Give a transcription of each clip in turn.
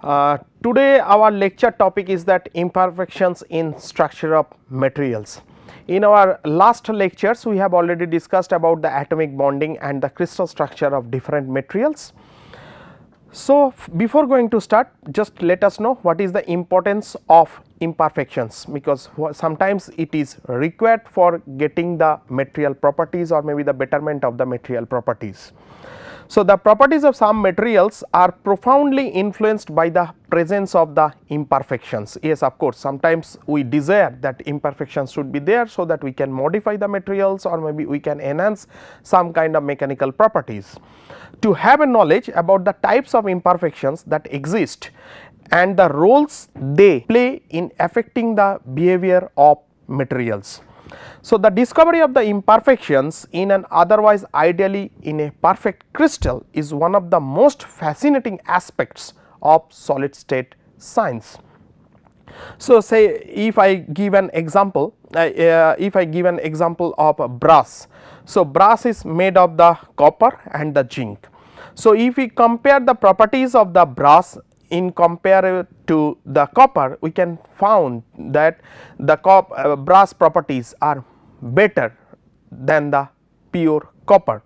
Today our lecture topic is that imperfections in structure of materials. In our last lectures we have already discussed about the atomic bonding and the crystal structure of different materials. So, before going to start, just let us know what is the importance of imperfections, because sometimes it is required for getting the material properties or maybe the betterment of the material properties. So, the properties of some materials are profoundly influenced by the presence of the imperfections. Yes, of course, sometimes we desire that imperfections should be there, so that we can modify the materials or maybe we can enhance some kind of mechanical properties. To have a knowledge about the types of imperfections that exist and the roles they play in affecting the behavior of materials. So, the discovery of the imperfections in an otherwise ideally in a perfect crystal is one of the most fascinating aspects of solid state science. So, say if I give an example, of brass. So, brass is made of the copper and the zinc. So, if we compare the properties of the brass in compare to the copper, we can found that the brass properties are better than the pure copper.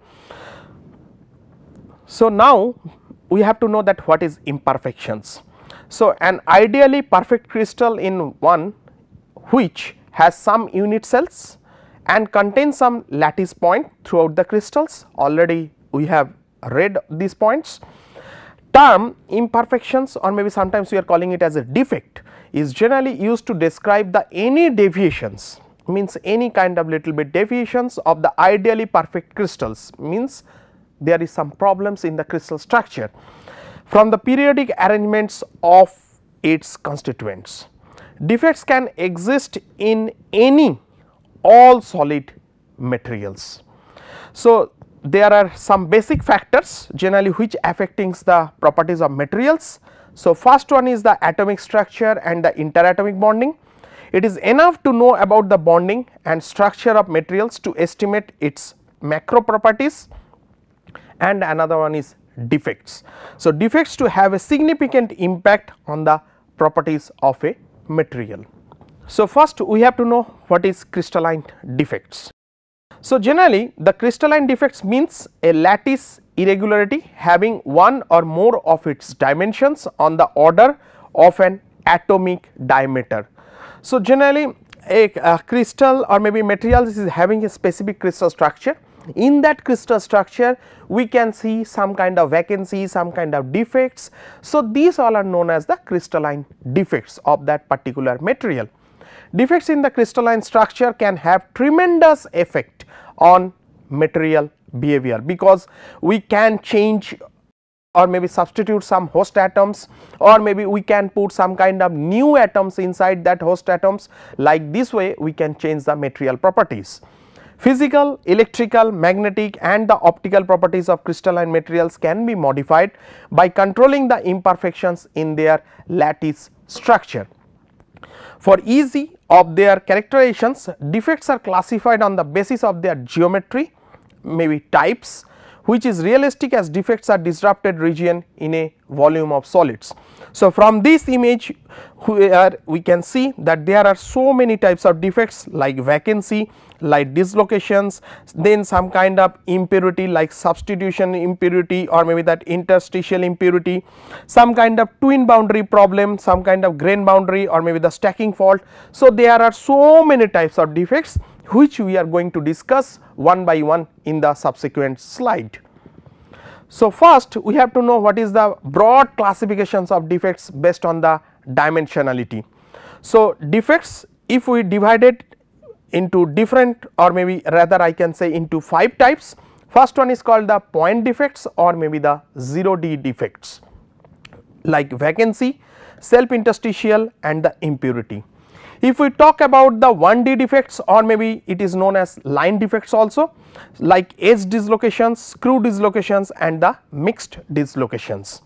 So, now we have to know that what is imperfections. So, an ideally perfect crystal in one which has some unit cells and contains some lattice point throughout the crystals, already we have read these points. Term imperfections, or maybe sometimes we are calling it as a defect, is generally used to describe the any deviations, means any kind of little bit deviations of the ideally perfect crystals, means there is some problems in the crystal structure from the periodic arrangements of its constituents. Defects can exist in any all solid materials. So, there are some basic factors generally which affecting the properties of materials. So, first one is the atomic structure and the interatomic bonding. It is enough to know about the bonding and structure of materials to estimate its macro properties, and another one is defects. So, defects to have a significant impact on the properties of a material. So, first we have to know what is crystalline defects. So, generally the crystalline defects means a lattice irregularity having one or more of its dimensions on the order of an atomic diameter. So, generally a crystal or maybe materials is having a specific crystal structure. In that crystal structure we can see some kind of vacancy, some kind of defects. So, these all are known as the crystalline defects of that particular material. Defects in the crystalline structure can have tremendous effect on material behavior, because we can change or maybe substitute some host atoms, or maybe we can put some kind of new atoms inside that host atoms. Like this way we can change the material properties. Physical, electrical, magnetic and the optical properties of crystalline materials can be modified by controlling the imperfections in their lattice structure. For ease of their characterizations, defects are classified on the basis of their geometry, maybe types, which is realistic as defects are disrupted region in a volume of solids. So, from this image we can see that there are so many types of defects like vacancy, like dislocations, then some kind of impurity like substitution impurity or maybe that interstitial impurity, some kind of twin boundary problem, some kind of grain boundary or maybe the stacking fault. So, there are so many types of defects which we are going to discuss one by one in the subsequent slide. So, first we have to know what is the broad classifications of defects based on the dimensionality. So, defects, if we divide it into different or maybe rather I can say into 5 types. First one is called the point defects or maybe the 0D defects, like vacancy, self interstitial and the impurity. If we talk about the 1D defects or maybe it is known as line defects also, like edge dislocations, screw dislocations and the mixed dislocations.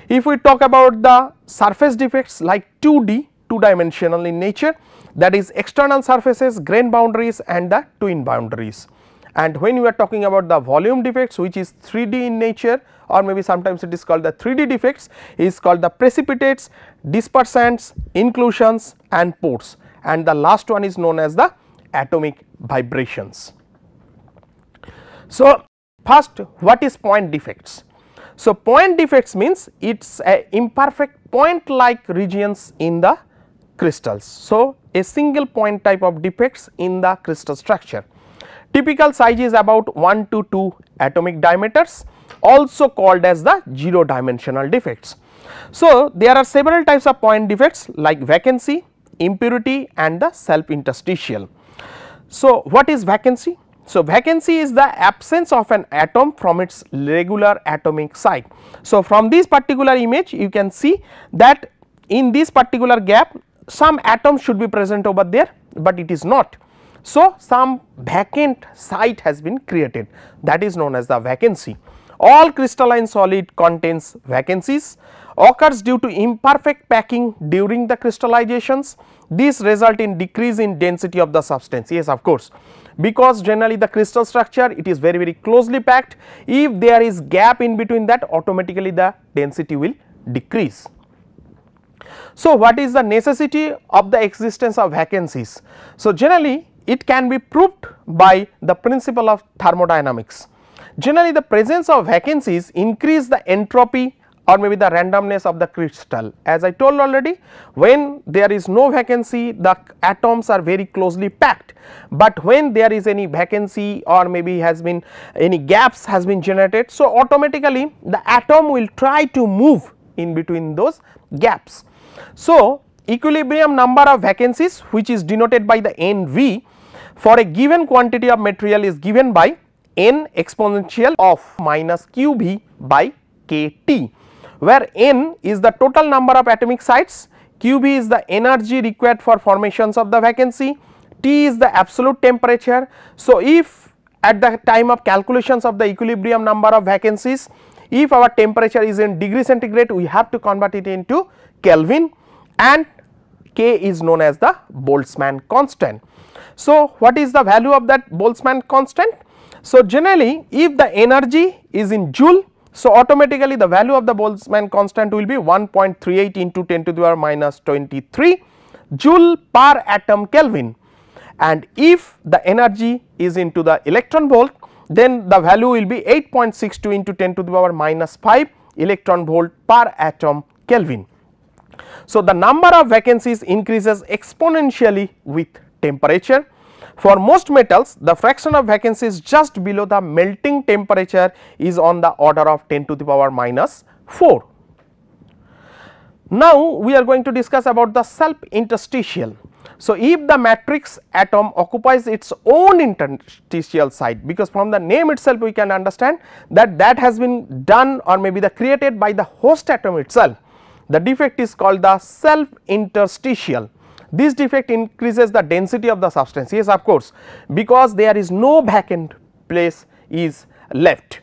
If we talk about the surface defects like 2D, 2 dimensional in nature, that is external surfaces, grain boundaries and the twin boundaries. and when we are talking about the volume defects, which is 3D in nature, or maybe sometimes it is called the 3D defects, is called the precipitates, dispersants, inclusions and pores, and the last one is known as the atomic vibrations. So, first, what is point defects? So, point defects means it is a imperfect point like regions in the crystals. So, a single point type of defects in the crystal structure. Typical size is about 1 to 2 atomic diameters, also called as the 0 dimensional defects. So, there are several types of point defects like vacancy, impurity and the self interstitial. So, what is vacancy? So, vacancy is the absence of an atom from its regular atomic site. So, from this particular image you can see that in this particular gap some atom should be present over there, but it is not. So, some vacant site has been created, that is known as the vacancy. All crystalline solid contains vacancies, occurs due to imperfect packing during the crystallizations. This result in decrease in density of the substance. Yes, of course, because generally the crystal structure it is very closely packed. If there is gap in between that, automatically the density will decrease. So, what is the necessity of the existence of vacancies? So, generally it can be proved by the principle of thermodynamics. Generally the presence of vacancies increase the entropy or maybe the randomness of the crystal. As I told already, when there is no vacancy the atoms are very closely packed, but when there is any vacancy or maybe has been any gaps has been generated, so automatically the atom will try to move in between those gaps. So, equilibrium number of vacancies, which is denoted by the NV for a given quantity of material, is given by n exponential of minus QV by KT, where n is the total number of atomic sites, QV is the energy required for formations of the vacancy, T is the absolute temperature. So, if at the time of calculations of the equilibrium number of vacancies, if our temperature is in degree centigrade, we have to convert it into Kelvin, and K is known as the Boltzmann constant. So, what is the value of that Boltzmann constant? So, generally if the energy is in joule, so automatically the value of the Boltzmann constant will be 1.38 into 10 to the power minus 23 joule per atom Kelvin, and if the energy is into the electron volt, then the value will be 8.62 into 10 to the power minus 5 electron volt per atom Kelvin. So, the number of vacancies increases exponentially with temperature. For most metals, the fraction of vacancies just below the melting temperature is on the order of 10 to the power minus 4. Now, we are going to discuss about the self interstitial. So, if the matrix atom occupies its own interstitial site, because from the name itself we can understand that that has been done or maybe the created by the host atom itself, the defect is called the self interstitial. This defect increases the density of the substance. Yes, of course, because there is no vacant place is left.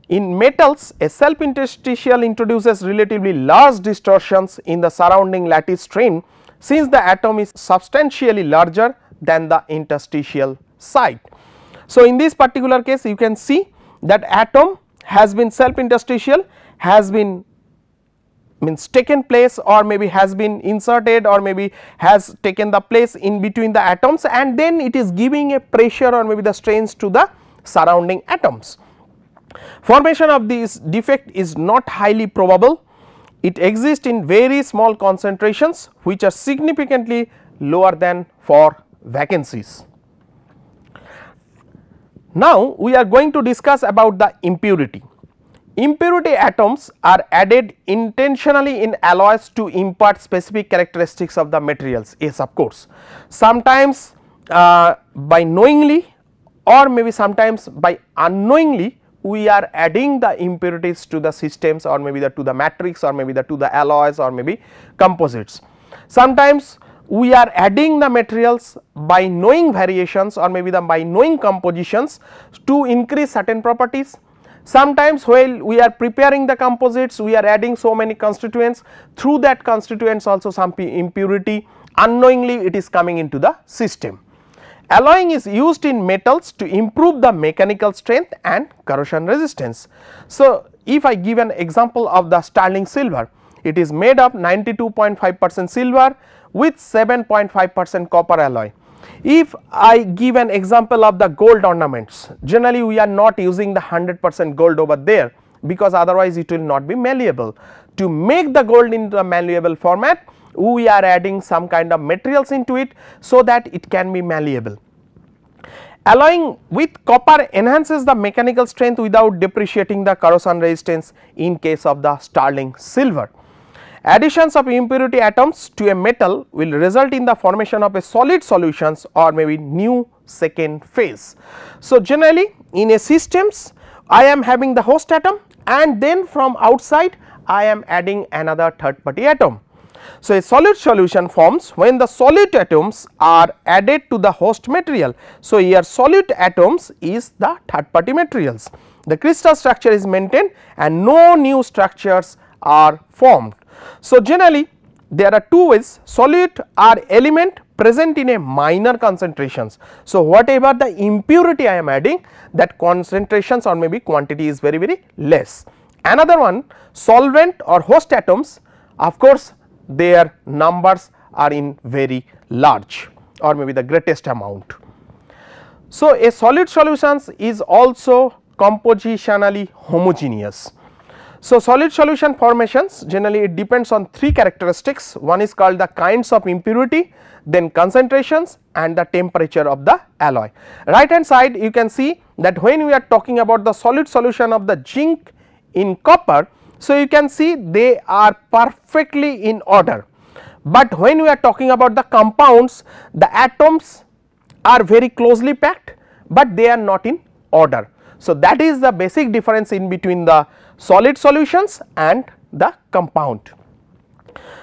In metals, a self interstitial introduces relatively large distortions in the surrounding lattice strain, since the atom is substantially larger than the interstitial site. So, in this particular case you can see that atom has been self interstitial, has been means taken place or maybe has been inserted or maybe has taken the place in between the atoms, and then it is giving a pressure or maybe the strains to the surrounding atoms. Formation of this defect is not highly probable. It exists in very small concentrations which are significantly lower than for vacancies. Now, we are going to discuss about the impurity. Impurity atoms are added intentionally in alloys to impart specific characteristics of the materials. Yes, of course, sometimes by knowingly or maybe sometimes by unknowingly we are adding the impurities to the systems or maybe to the matrix or maybe to the alloys or maybe composites. Sometimes we are adding the materials by knowing variations or maybe by knowing compositions to increase certain properties. Sometimes while we are preparing the composites, we are adding so many constituents, through that constituents also some impurity unknowingly it is coming into the system. alloying is used in metals to improve the mechanical strength and corrosion resistance. So, if I give an example of the sterling silver, it is made of 92.5% silver with 7.5% copper alloy. If I give an example of the gold ornaments, generally we are not using the 100% gold over there, because otherwise it will not be malleable. To make the gold into a malleable format, we are adding some kind of materials into it so that it can be malleable. Alloying with copper enhances the mechanical strength without depreciating the corrosion resistance in case of the sterling silver. Additions of impurity atoms to a metal will result in the formation of a solid solutions or maybe new second phase. So, generally in a systems I am having the host atom, and then from outside I am adding another third party atom. So, a solid solution forms when the solid atoms are added to the host material. So, here solid atoms is the third party materials. The crystal structure is maintained and no new structures are formed. So, generally there are two ways: solid are element present in a minor concentrations. So, whatever the impurity I am adding, that concentrations or maybe quantity is very less. Another one, solvent or host atoms, of course their numbers are in very large or maybe the greatest amount. So, a solid solutions is also compositionally homogeneous. So, solid solution formations generally it depends on three characteristics. One is called the kinds of impurity, then concentrations and the temperature of the alloy. Right hand side you can see that when we are talking about the solid solution of the zinc in copper, so you can see they are perfectly in order, but when we are talking about the compounds, the atoms are very closely packed, but they are not in order. So, that is the basic difference in between the solid solutions and the compound.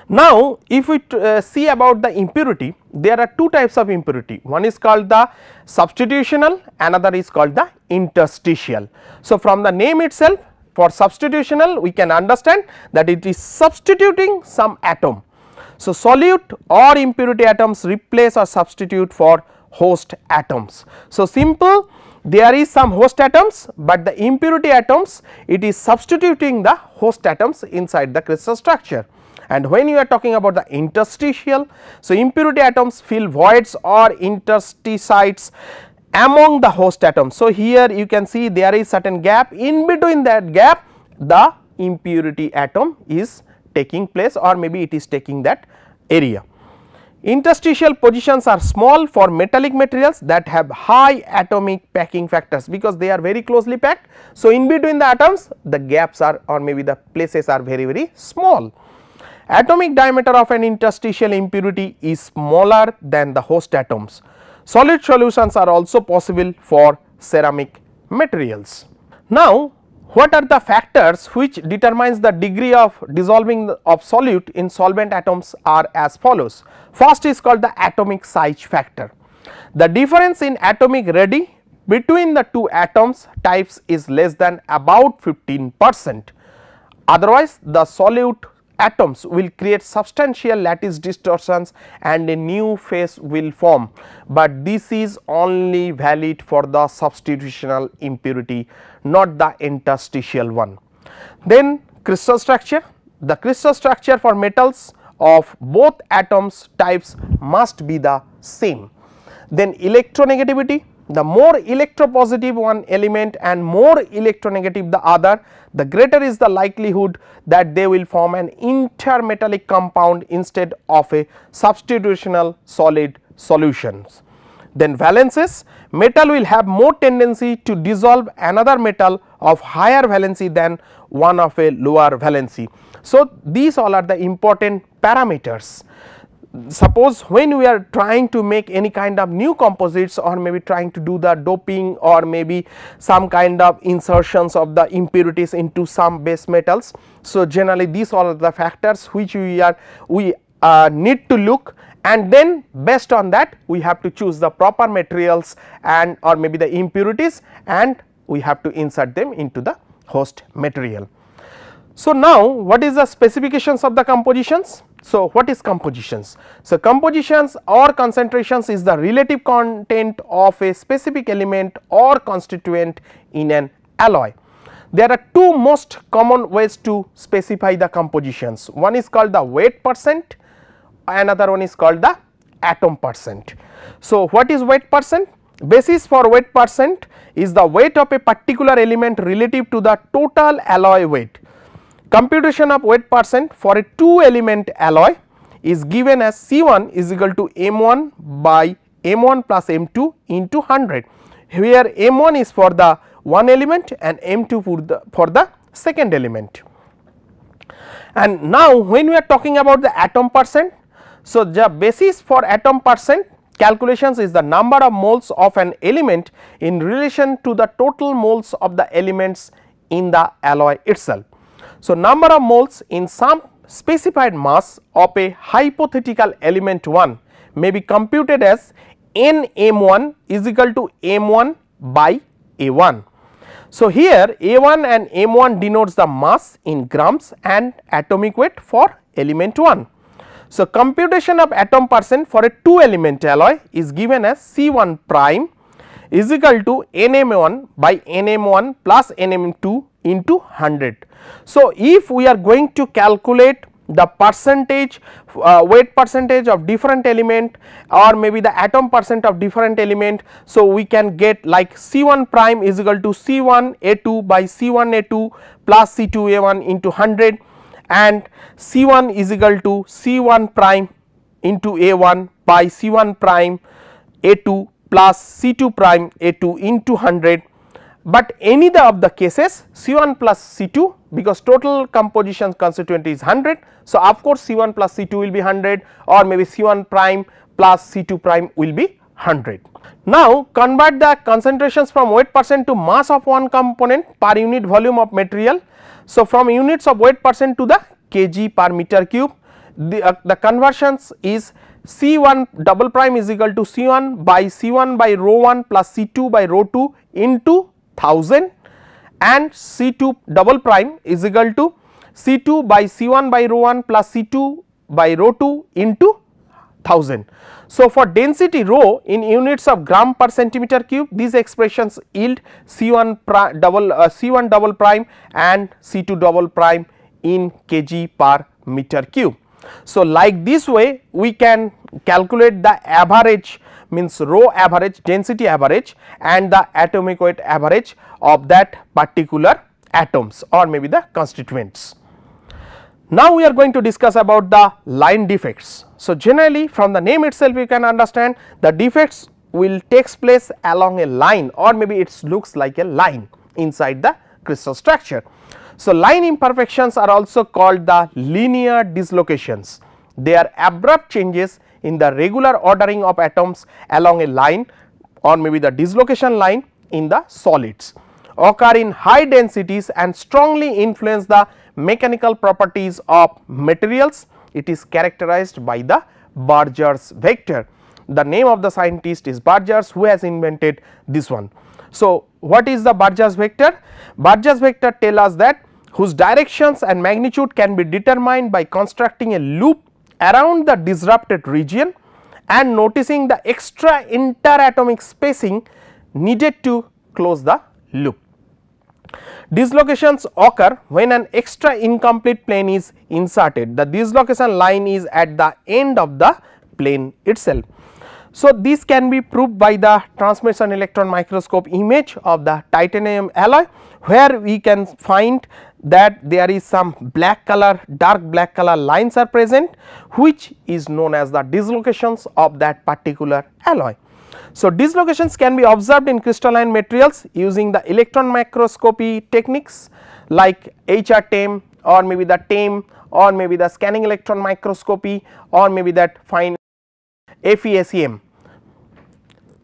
Now, if we see about the impurity, there are two types of impurity. One is called the substitutional, another is called the interstitial. So, from the name itself, for substitutional we can understand that it is substituting some atom. So, solute or impurity atoms replace or substitute for host atoms. So, simple, there is some host atoms, but the impurity atoms it is substituting the host atoms inside the crystal structure. And when you are talking about the interstitial, so impurity atoms fill voids or interstitials among the host atoms. So, here you can see there is certain gap, in between that gap the impurity atom is taking place or maybe it is taking that area. Interstitial positions are small for metallic materials that have high atomic packing factors, because they are very closely packed. So, in between the atoms the gaps are or maybe the places are very small. Atomic diameter of an interstitial impurity is smaller than the host atoms. Solid solutions are also possible for ceramic materials. Now, what are the factors which determines the degree of dissolving of solute in solvent atoms are as follows. First is called the atomic size factor. The difference in atomic radii between the two atoms types is less than about 15%. Otherwise, the solute atoms will create substantial lattice distortions and a new phase will form, but this is only valid for the substitutional impurity, not the interstitial one. Then crystal structure, the crystal structure for metals of both atoms types must be the same. Then electronegativity, the more electropositive one element and more electronegative the other, the greater is the likelihood that they will form an intermetallic compound instead of a substitutional solid solutions. Then valences, metal will have more tendency to dissolve another metal of higher valency than one of a lower valency. So, these all are the important parameters. Suppose when we are trying to make any kind of new composites or maybe trying to do the doping or maybe some kind of insertions of the impurities into some base metals. So, generally these all are the factors which we need to look, and then based on that we have to choose the proper materials and or maybe the impurities, and we have to insert them into the host material. So, now what is the specifications of the compositions? So, what is compositions? So, compositions or concentrations is the relative content of a specific element or constituent in an alloy. There are two most common ways to specify the compositions. One is called the weight percent, another one is called the atom percent. So, what is weight percent? Basis for weight percent is the weight of a particular element relative to the total alloy weight. Computation of weight percent for a 2 element alloy is given as C1 is equal to M1 by M1 plus M2 into 100, where M1 is for the one element and M2 for the second element. And now, when we are talking about the atom percent, so the basis for atom percent calculations is the number of moles of an element in relation to the total moles of the elements in the alloy itself. So, number of moles in some specified mass of a hypothetical element 1 may be computed as N M1 is equal to M1 by A1. So, here A1 and M1 denotes the mass in grams and atomic weight for element 1. So, computation of atom percent for a 2 element alloy is given as C1 prime is equal to NM1 by NM1 plus NM2 into 100. So, if we are going to calculate the percentage weight percentage of different element or maybe the atom percent of different element. So, we can get like C1 prime is equal to C1 A2 by C1 A2 plus C2 A1 into 100, and C1 is equal to C1 prime into A1 by C1 prime A2 plus C2 prime A2 into 100. But any of the cases C1 plus C2, because total composition constituent is 100. So, of course, C1 plus C2 will be 100, or maybe C1 prime plus C2 prime will be 100. Now, convert the concentrations from weight percent to mass of one component per unit volume of material. So, from units of weight percent to the kg per meter cube, the conversions is C1 double prime is equal to C1 by rho 1 plus C2 by rho 2 into 1000, and C2 double prime is equal to C2 by C1 by rho 1 plus C2 by rho 2 into 1000. So, for density rho in units of gram per centimeter cube, these expressions yield C1 double prime and C2 double prime in kg per meter cube. So, like this way we can calculate the average, means rho average, density average, and the atomic weight average of that particular atoms or maybe the constituents. Now, we are going to discuss about the line defects. So, generally from the name itself you can understand the defects will takes place along a line, or maybe it looks like a line inside the crystal structure. So, line imperfections are also called the linear dislocations. They are abrupt changes in the regular ordering of atoms along a line or maybe the dislocation line in the solids, occur in high densities and strongly influence the mechanical properties of materials. It is characterized by the Berger's vector. The name of the scientist is Berger's, who has invented this one. So, what is the Berger's vector? Berger's vector tell us that whose directions and magnitude can be determined by constructing a loop around the disrupted region and noticing the extra interatomic spacing needed to close the loop. Dislocations occur when an extra incomplete plane is inserted. The dislocation line is at the end of the plane itself. So, this can be proved by the transmission electron microscope image of the titanium alloy, where we can find that there is some black color, dark black color lines are present, which is known as the dislocations of that particular alloy. So, dislocations can be observed in crystalline materials using the electron microscopy techniques like HR-TEM or maybe the TEM or maybe the scanning electron microscopy or maybe that fine FESEM.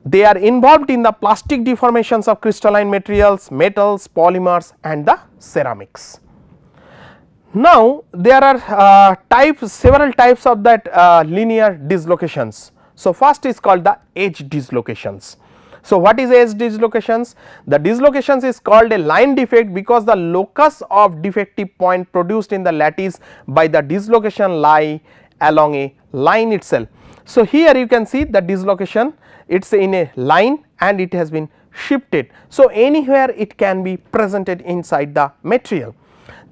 They are involved in the plastic deformations of crystalline materials, metals, polymers and the ceramics. Now, there are several types of that linear dislocations. So, first is called the edge dislocations. So, what is edge dislocations? The dislocations is called a line defect because the locus of defective point produced in the lattice by the dislocation lie along a line itself. So, here you can see the dislocation, it is in a line and it has been shifted. So, anywhere it can be presented inside the material.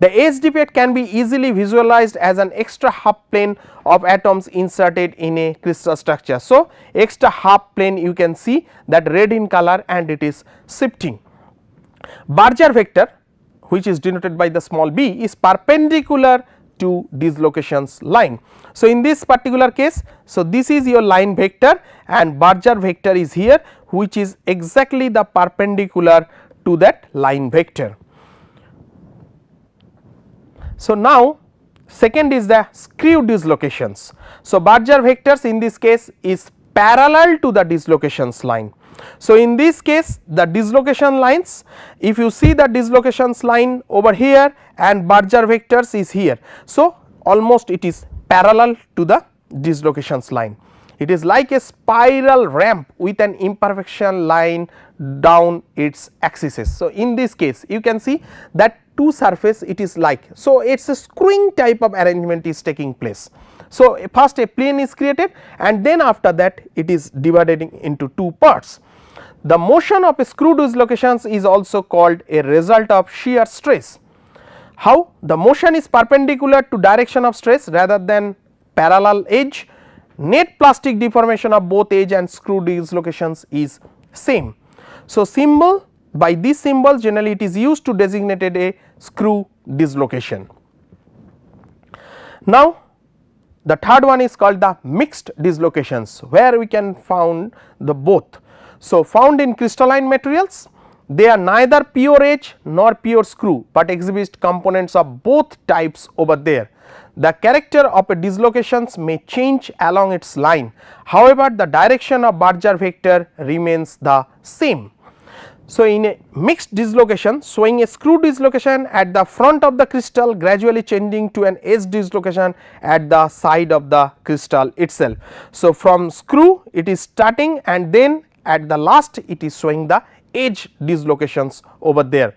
The edge defect can be easily visualized as an extra half plane of atoms inserted in a crystal structure. So, extra half plane you can see that red in color and it is shifting. Barger vector, which is denoted by the small b, is perpendicular to dislocations line. So, in this particular case, so this is your line vector and Barger vector is here, which is exactly the perpendicular to that line vector. So, now second is the screw dislocations. So, Barger vectors in this case is parallel to the dislocations line. So, in this case the dislocation lines, if you see the dislocations line over here and Barger vectors is here. So, almost it is parallel to the dislocations line. It is like a spiral ramp with an imperfection line down its axis. So, in this case you can see that two surface it is like. So, it is a screwing type of arrangement is taking place. So, first a plane is created and then after that it is divided into two parts. The motion of a screw dislocations is also called a result of shear stress. How? The motion is perpendicular to direction of stress rather than parallel edge. Net plastic deformation of both edge and screw dislocations is same. So, symbol, by this symbol generally it is used to designate a screw dislocation. Now, the third one is called the mixed dislocations, where we can found the both. So, found in crystalline materials, they are neither pure edge nor pure screw, but exhibit components of both types over there. The character of a dislocations may change along its line, however, the direction of Barger vector remains the same. So, in a mixed dislocation showing a screw dislocation at the front of the crystal gradually changing to an edge dislocation at the side of the crystal itself. So, from screw it is starting and then at the last it is showing the edge dislocations over there.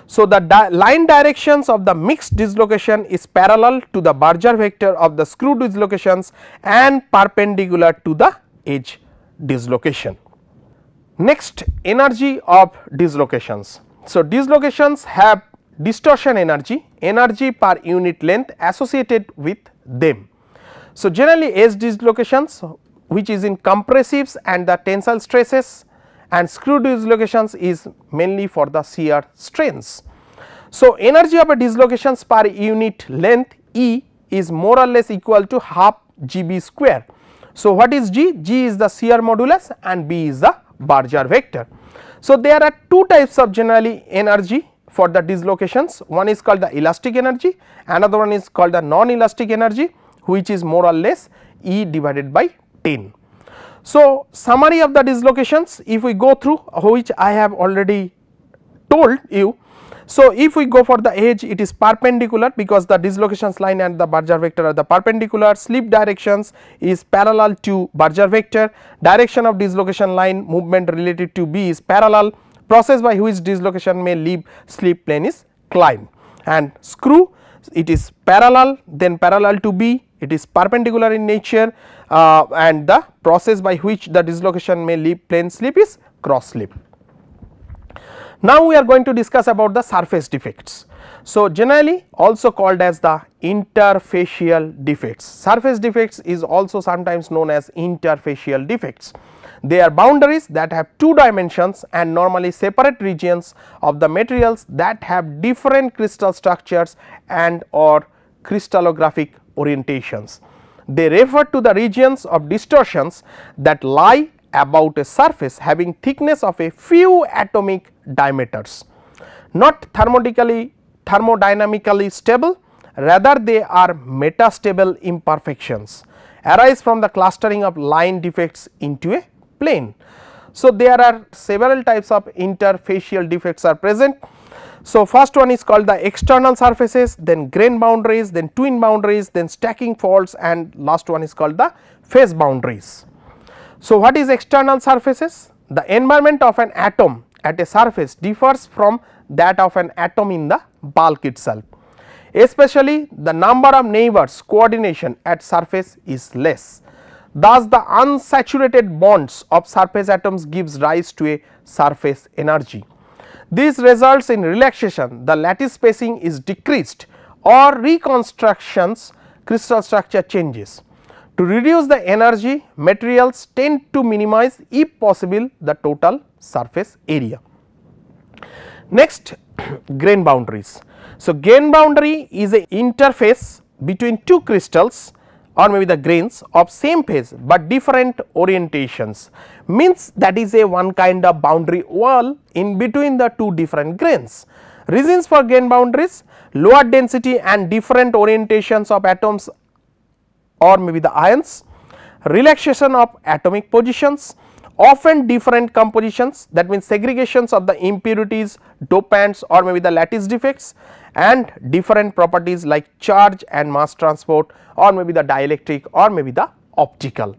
So, the line directions of the mixed dislocation is parallel to the Barger vector of the screw dislocations and perpendicular to the edge dislocation. Next, energy of dislocations. So, dislocations have distortion energy, energy per unit length associated with them. So, generally edge dislocations which is in compressives and the tensile stresses, and screw dislocations is mainly for the shear strains. So, energy of a dislocations per unit length E is more or less equal to half GB square. So, what is G? G is the shear modulus and B is the Barger vector. So, there are two types of generally energy for the dislocations, one is called the elastic energy, another one is called the non-elastic energy, which is more or less E divided by 10. So, summary of the dislocations if we go through, which I have already told you. So, if we go for the edge, it is perpendicular because the dislocations line and the Barger vector are the perpendicular. Slip directions is parallel to Barger vector, direction of dislocation line movement related to B is parallel, process by which dislocation may leave slip plane is climb, and screw it is parallel, then parallel to B, it is perpendicular in nature, and the process by which the dislocation may leave plane slip is cross slip. Now, we are going to discuss about the surface defects. So, generally also called as the interfacial defects. Surface defects is also sometimes known as interfacial defects. They are boundaries that have two dimensions and normally separate regions of the materials that have different crystal structures and or crystallographic orientations. They refer to the regions of distortions that lie about a surface having thickness of a few atomic diameters, not thermodynamically stable, rather they are metastable imperfections arise from the clustering of line defects into a plane. So, there are several types of interfacial defects are present. So, first one is called the external surfaces, then grain boundaries, then twin boundaries, then stacking faults, and last one is called the phase boundaries. So, what is external surfaces? The environment of an atom at a surface differs from that of an atom in the bulk itself. especially the number of neighbors coordination at surface is less. Thus, the unsaturated bonds of surface atoms gives rise to a surface energy. This results in relaxation, the lattice spacing is decreased or reconstructions crystal structure changes. To reduce the energy, materials tend to minimize if possible the total surface area. Next, grain boundaries. So, grain boundary is a interface between two crystals or maybe the grains of same phase, but different orientations, means that is a one kind of boundary wall in between the two different grains. Reasons for grain boundaries: lower density and different orientations of atoms or maybe the ions, relaxation of atomic positions, often different compositions, that means segregations of the impurities, dopants or maybe the lattice defects, and different properties like charge and mass transport or maybe the dielectric or maybe the optical.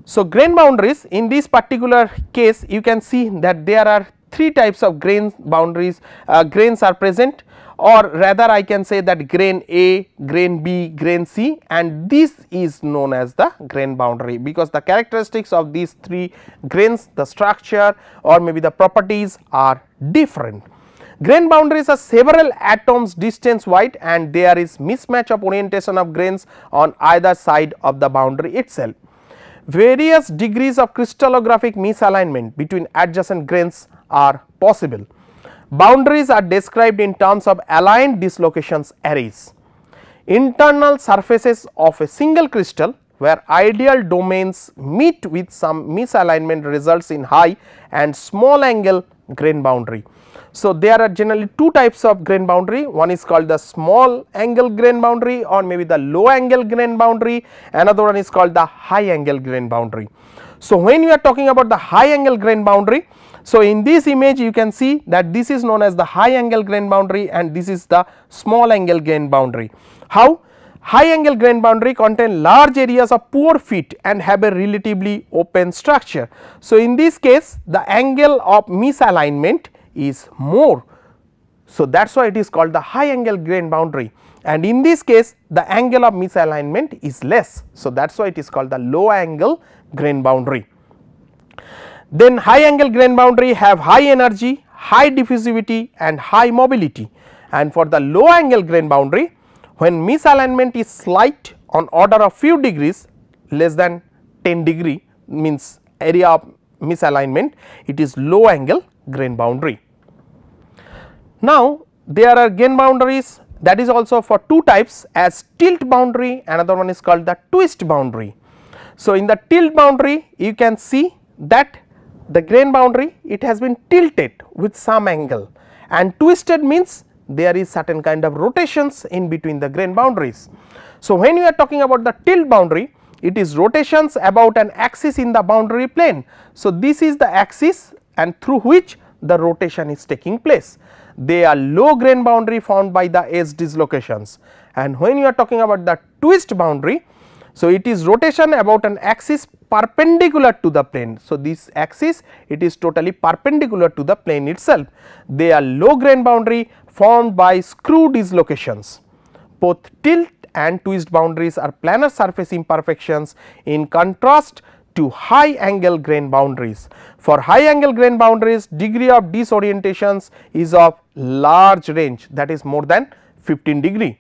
So, grain boundaries, in this particular case you can see that there are three types of grain boundaries, grains are present, or rather I can say that grain A, grain B, grain C, and this is known as the grain boundary, because the characteristics of these three grains, the structure or maybe the properties are different. Grain boundaries are several atoms distance wide and there is mismatch of orientation of grains on either side of the boundary itself. Various degrees of crystallographic misalignment between adjacent grains are possible. Boundaries are described in terms of aligned dislocations arrays. Internal surfaces of a single crystal where ideal domains meet with some misalignment results in high and small angle grain boundary. So, there are generally two types of grain boundary, one is called the small angle grain boundary or maybe the low angle grain boundary, another one is called the high angle grain boundary. So, when you are talking about the high angle grain boundary, so in this image you can see that this is known as the high angle grain boundary and this is the small angle grain boundary. How? High angle grain boundary contain large areas of pore fit and have a relatively open structure. So, in this case the angle of misalignment is more. So, that is why it is called the high angle grain boundary, and in this case the angle of misalignment is less. So, that is why it is called the low angle grain boundary. Then high angle grain boundary have high energy, high diffusivity and high mobility, and for the low angle grain boundary, when misalignment is slight on order of few degrees less than 10 degree means area of misalignment, it is low angle grain boundary. Now, there are grain boundaries that is also for two types as tilt boundary, another one is called the twist boundary. So, in the tilt boundary you can see that the grain boundary it has been tilted with some angle, and twisted means there is certain kind of rotations in between the grain boundaries. So, when you are talking about the tilt boundary, it is rotations about an axis in the boundary plane. So, this is the axis and through which the rotation is taking place. They are low grain boundary formed by the edge dislocations, and when you are talking about the twist boundary, so it is rotation about an axis perpendicular to the plane. So, this axis it is totally perpendicular to the plane itself. They are low grain boundary formed by screw dislocations. Both tilt and twist boundaries are planar surface imperfections in contrast to high angle grain boundaries. For high angle grain boundaries, degree of disorientations is of large range, that is more than 15 degree.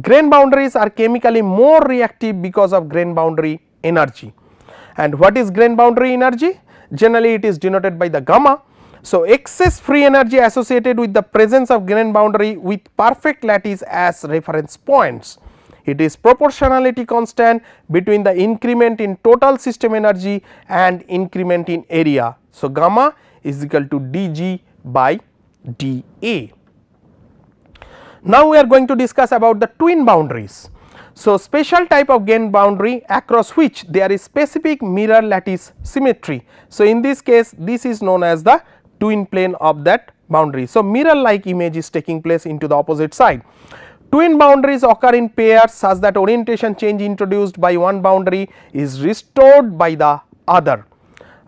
Grain boundaries are chemically more reactive because of grain boundary energy. And what is grain boundary energy? Generally it is denoted by the gamma. So, excess free energy associated with the presence of grain boundary with perfect lattice as reference points. It is proportionality constant between the increment in total system energy and increment in area. So, gamma is equal to dG by dA. Now, we are going to discuss about the twin boundaries. So, special type of grain boundary across which there is specific mirror lattice symmetry. So, in this case this is known as the twin plane of that boundary. So, mirror like image is taking place into the opposite side. Twin boundaries occur in pairs such that orientation change introduced by one boundary is restored by the other.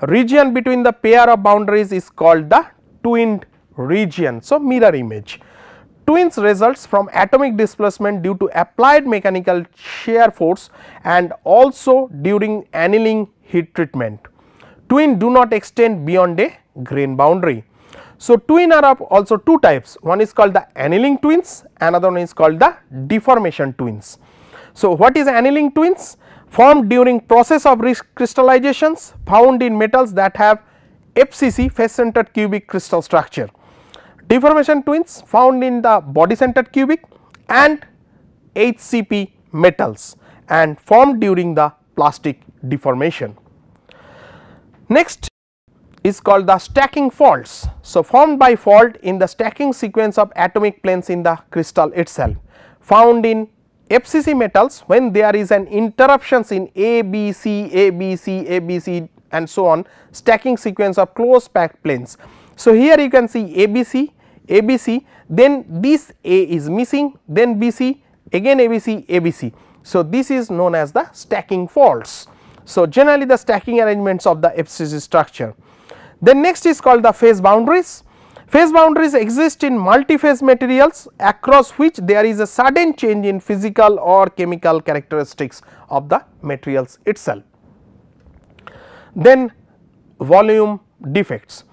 Region between the pair of boundaries is called the twinned region. So, mirror image. twins results from atomic displacement due to applied mechanical shear force and also during annealing heat treatment. Twin do not extend beyond a grain boundary. So, twin are of also two types, one is called the annealing twins, another one is called the deformation twins. So, what is annealing twins? Formed during process of crystallizations found in metals that have FCC, face centered cubic crystal structure. Deformation twins found in the body centered cubic and HCP metals and formed during the plastic deformation. Next is called the stacking faults. So, formed by fault in the stacking sequence of atomic planes in the crystal itself, found in FCC metals when there is an interruptions in ABC, ABC, ABC and so on stacking sequence of close packed planes. So, here you can see ABC, ABC, then this A is missing, then BC, again ABC, ABC. So, this is known as the stacking faults. So, generally the stacking arrangements of the FCC structure. Then next is called the phase boundaries. Phase boundaries exist in multi-phase materials across which there is a sudden change in physical or chemical characteristics of the materials itself. Then volume defects,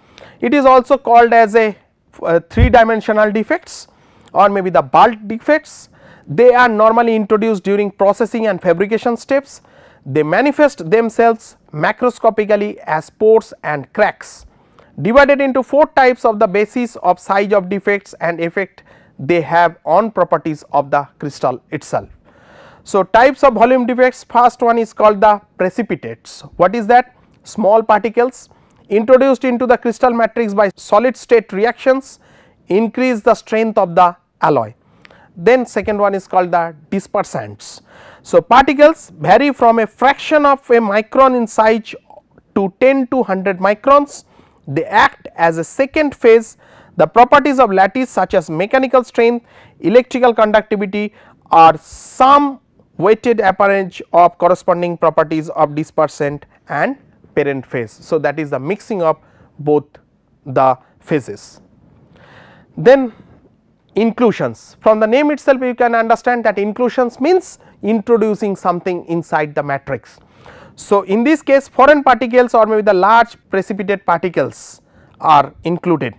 it is also called as a 3-dimensional defects or maybe the bulk defects. They are normally introduced during processing and fabrication steps. They manifest themselves macroscopically as pores and cracks. Divided into 4 types of the basis of size of defects and effect they have on properties of the crystal itself. So, types of volume defects, first one is called the precipitates. What is that? Small particles introduced into the crystal matrix by solid state reactions increase the strength of the alloy. Then second one is called the dispersants. So, particles vary from a fraction of a micron in size to 10 to 100 microns. They act as a second phase. The properties of lattice such as mechanical strength, electrical conductivity are some weighted appanage of corresponding properties of dispersant and parent phase. So, that is the mixing of both the phases. Then inclusions, from the name itself you can understand that inclusions means introducing something inside the matrix. So, in this case foreign particles or maybe the large precipitate particles are included.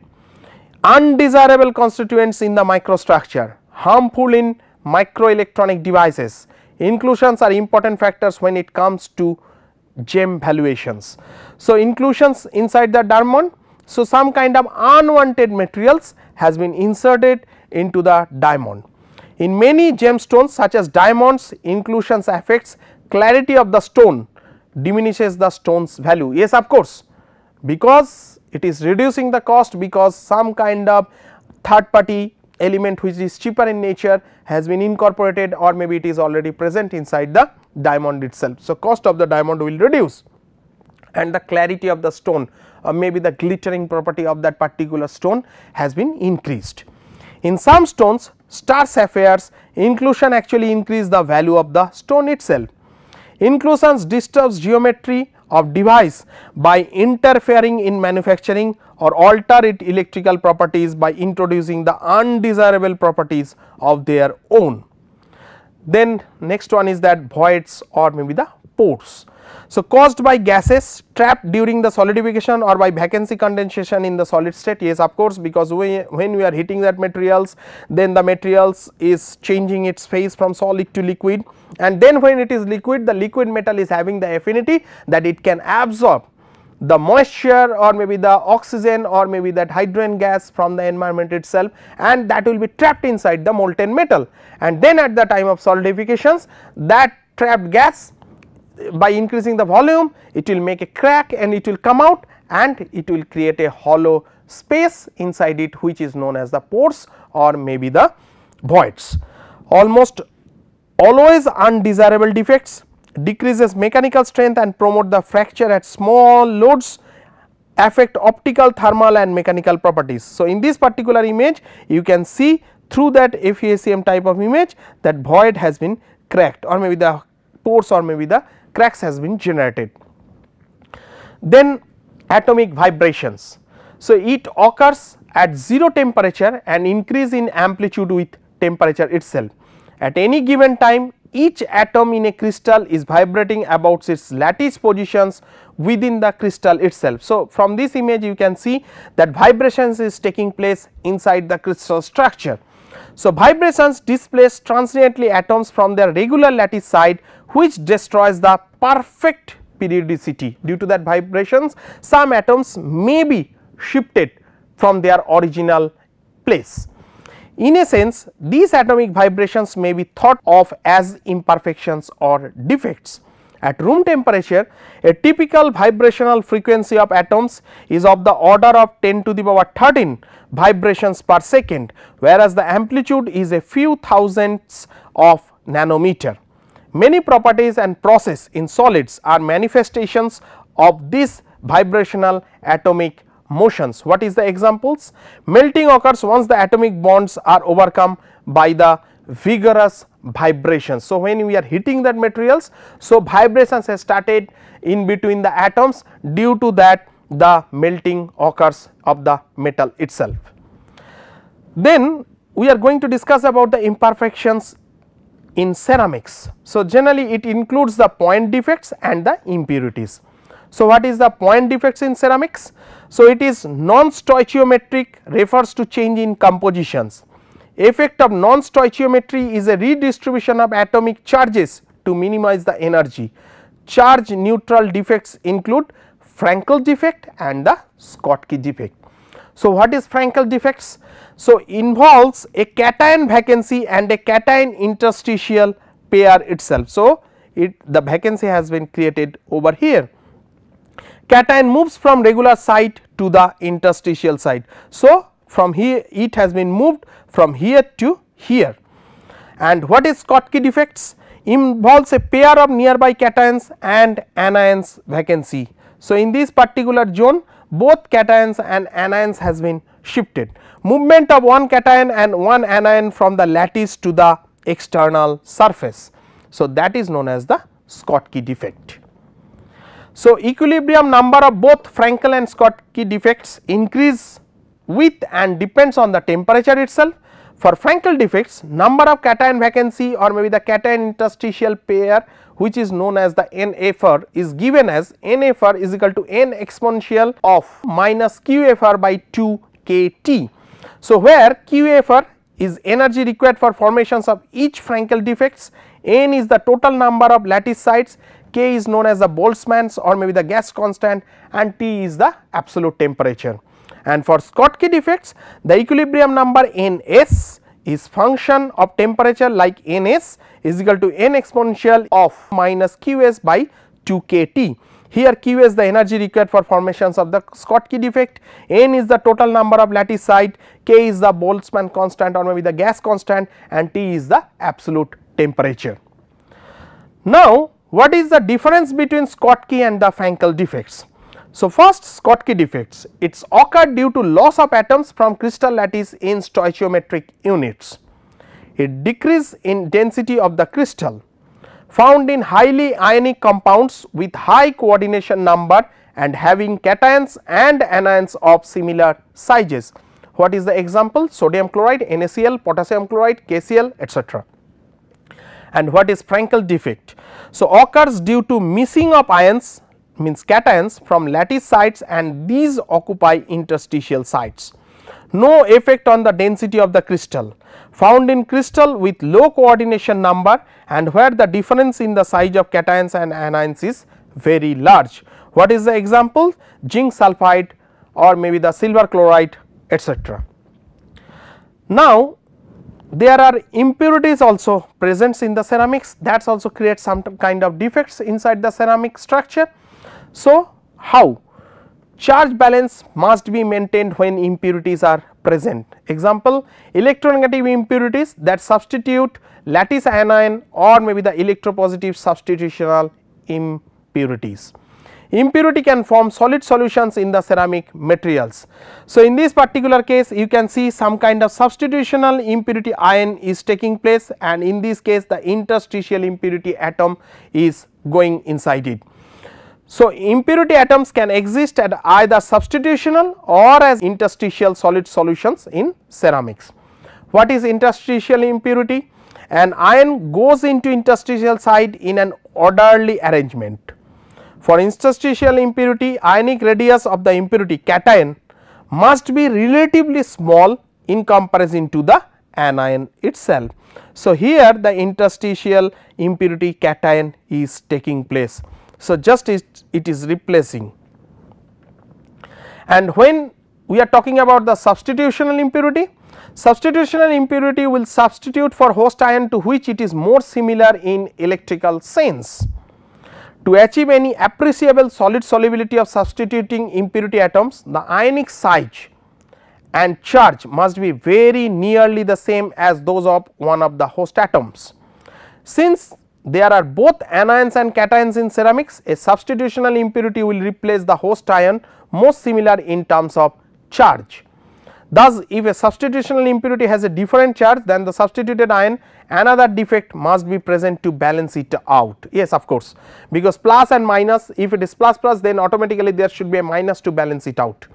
Undesirable constituents in the microstructure, harmful in microelectronic devices. Inclusions are important factors when it comes to gem valuations. So, inclusions inside the diamond. So, some kind of unwanted materials has been inserted into the diamond. In many gemstones such as diamonds, inclusions affects clarity of the stone, diminishes the stone's value. Yes, of course, because it is reducing the cost, because some kind of third party element which is cheaper in nature has been incorporated or maybe it is already present inside the diamond itself. So, cost of the diamond will reduce and the clarity of the stone or maybe the glittering property of that particular stone has been increased. In some stones, star sapphires, inclusion actually increase the value of the stone itself. Inclusions disturbs geometry of device by interfering in manufacturing or alter its electrical properties by introducing the undesirable properties of their own. Then next one is that voids or maybe the pores. So, caused by gases trapped during the solidification or by vacancy condensation in the solid state. Yes, of course, because when we are heating that materials, then the materials is changing its phase from solid to liquid, and then when it is liquid, the liquid metal is having the affinity that it can absorb the moisture or maybe the oxygen or maybe that hydrogen gas from the environment itself, and that will be trapped inside the molten metal, and then at the time of solidifications that trapped gas, by increasing the volume it will make a crack and it will come out and it will create a hollow space inside it which is known as the pores or maybe the voids. Almost always undesirable defects, decreases mechanical strength and promote the fracture at small loads, affect optical, thermal and mechanical properties. So, in this particular image you can see through that FEACM type of image that void has been cracked or maybe the pores or maybe the cracks has been generated. Then atomic vibrations. So, it occurs at 0 temperature and increase in amplitude with temperature itself. At any given time, each atom in a crystal is vibrating about its lattice positions within the crystal itself. So, from this image you can see that vibrations is taking place inside the crystal structure. So, vibrations displace transiently atoms from their regular lattice side, which destroys the perfect periodicity. Due to that vibrations, some atoms may be shifted from their original place. In a sense, these atomic vibrations may be thought of as imperfections or defects. At room temperature, a typical vibrational frequency of atoms is of the order of 10 to the power 13 vibrations per second, whereas the amplitude is a few thousandths of nanometer. Many properties and process in solids are manifestations of these vibrational atomic motions. What is the examples? Melting occurs once the atomic bonds are overcome by the vigorous vibrations. So, when we are heating that materials, so vibrations have started in between the atoms, due to that the melting occurs of the metal itself. Then we are going to discuss about the imperfections in ceramics. So, generally it includes the point defects and the impurities. So, what is the point defects in ceramics? So, it is non-stoichiometric, refers to change in compositions. Effect of non-stoichiometry is a redistribution of atomic charges to minimize the energy. Charge neutral defects include Frankel defect and the Schottky defect. So, what is Frankel defects? So, involves a cation vacancy and a cation interstitial pair itself. So, the vacancy has been created over here. Cation moves from regular site to the interstitial site. So, from here it has been moved from here to here. And what is Schottky defects? Involves a pair of nearby cations and anions vacancy. So, in this particular zone, both cations and anions has been shifted. Movement of one cation and one anion from the lattice to the external surface. So, that is known as the Schottky defect. So, equilibrium number of both Frankel and Schottky defects increase with and depends on the temperature itself. For Frankel defects, number of cation vacancy or maybe the cation interstitial pair, which is known as the NFR, is given as NFR is equal to n exponential of minus QFR by 2 kT. So, where QFR is energy required for formations of each Frankel defects, n is the total number of lattice sites, K is known as the Boltzmann's or maybe the gas constant, and T is the absolute temperature. And for Schottky defects, the equilibrium number Ns is function of temperature, like Ns is equal to n exponential of minus Qs by 2 kT. Here Q is the energy required for formations of the Schottky defect, n is the total number of lattice site, K is the Boltzmann constant or maybe the gas constant, and T is the absolute temperature. Now, what is the difference between Schottky and the Frankel defects? So, first Schottky defects, it occur due to loss of atoms from crystal lattice in stoichiometric units. It decrease in density of the crystal, found in highly ionic compounds with high coordination number and having cations and anions of similar sizes. What is the example? Sodium chloride, NaCl, potassium chloride, KCl, etc. And what is Frankel defect? So, occurs due to missing of ions, means cations, from lattice sites, and these occupy interstitial sites. No effect on the density of the crystal, found in crystal with low coordination number and where the difference in the size of cations and anions is very large. What is the example? Zinc sulphide or maybe the silver chloride, etc. Now, there are impurities also present in the ceramics, that also creates some kind of defects inside the ceramic structure. So, how? Charge balance must be maintained when impurities are present. Example, electronegative impurities that substitute lattice anion or maybe the electropositive substitutional impurities. Impurity can form solid solutions in the ceramic materials. So, in this particular case you can see some kind of substitutional impurity ion is taking place, and in this case the interstitial impurity atom is going inside it. So, impurity atoms can exist at either substitutional or as interstitial solid solutions in ceramics. What is interstitial impurity? An ion goes into interstitial site in an orderly arrangement. For interstitial impurity, ionic radius of the impurity cation must be relatively small in comparison to the anion itself. So, here the interstitial impurity cation is taking place. So, just it is replacing, and when we are talking about the substitutional impurity will substitute for host ion to which it is more similar in electrical sense. To achieve any appreciable solid solubility of substituting impurity atoms, the ionic size and charge must be very nearly the same as those of one of the host atoms. Since there are both anions and cations in ceramics, a substitutional impurity will replace the host ion most similar in terms of charge. Thus, if a substitutional impurity has a different charge than the substituted ion, another defect must be present to balance it out. Yes, of course, because plus and minus, if it is plus plus, then automatically there should be a minus to balance it out.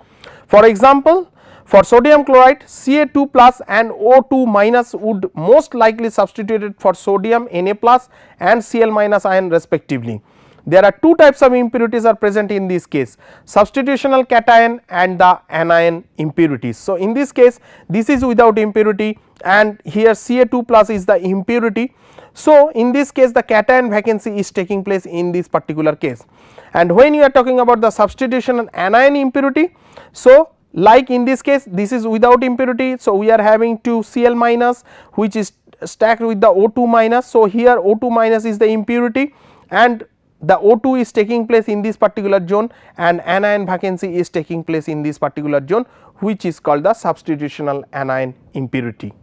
For example, for sodium chloride, Ca2 plus and O2 minus would most likely substituted for sodium Na plus and Cl minus ion respectively. There are two types of impurities are present in this case, substitutional cation and the anion impurities. So, in this case this is without impurity and here Ca2 plus is the impurity. So, in this case the cation vacancy is taking place in this particular case, and when you are talking about the substitutional anion impurity, so like in this case this is without impurity. So, we are having 2 Cl minus which is stacked with the O2 minus. So, here O2 minus is the impurity and the O2 is taking place in this particular zone and anion vacancy is taking place in this particular zone, which is called the substitutional anion impurity.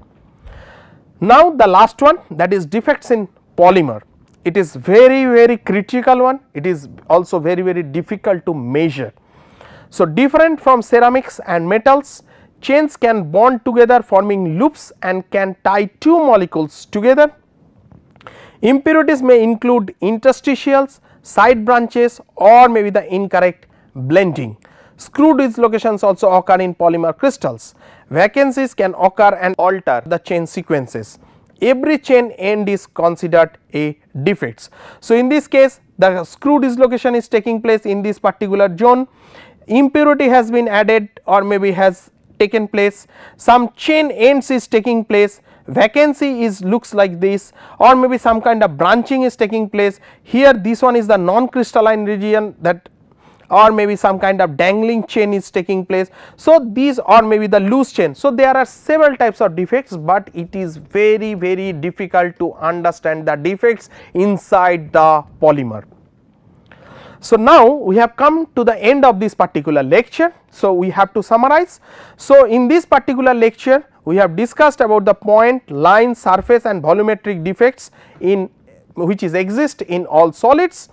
Now, the last one, that is defects in polymer. It is very critical one, it is also very difficult to measure. So, different from ceramics and metals, chains can bond together forming loops and can tie two molecules together. Impurities may include interstitials, side branches or maybe the incorrect blending. Screw dislocations also occur in polymer crystals. Vacancies can occur and alter the chain sequences. Every chain end is considered a defects. So, in this case the screw dislocation is taking place in this particular zone, impurity has been added or maybe has taken place, some chain ends is taking place, vacancy is looks like this or maybe some kind of branching is taking place. Here this one is the non crystalline region, that or maybe some kind of dangling chain is taking place. So, these or maybe the loose chain. So, there are several types of defects, but it is very difficult to understand the defects inside the polymer. So, now we have come to the end of this particular lecture. So, we have to summarize. So, in this particular lecture we have discussed about the point, line, surface and volumetric defects in which is exist in all solids.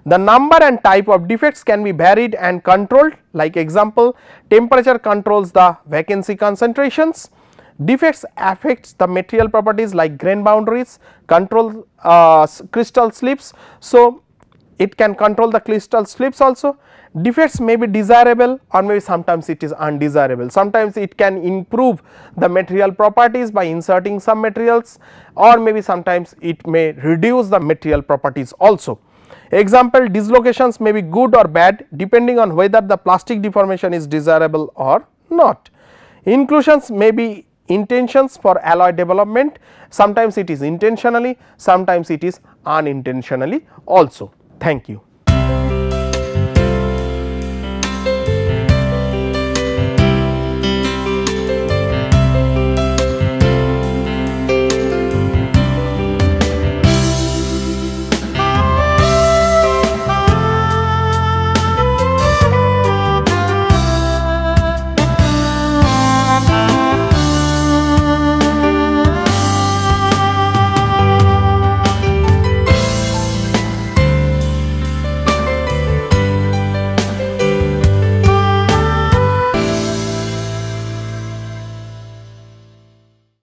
The number and type of defects can be varied and controlled, like example temperature controls the vacancy concentrations. Defects affects the material properties like grain boundaries, control crystal slips. So, it can control the crystal slips also. Defects may be desirable or maybe sometimes it is undesirable. Sometimes it can improve the material properties by inserting some materials or maybe sometimes it may reduce the material properties also. Example, dislocations may be good or bad depending on whether the plastic deformation is desirable or not. Inclusions may be intentions for alloy development, sometimes it is intentionally, sometimes it is unintentionally also. Thank you.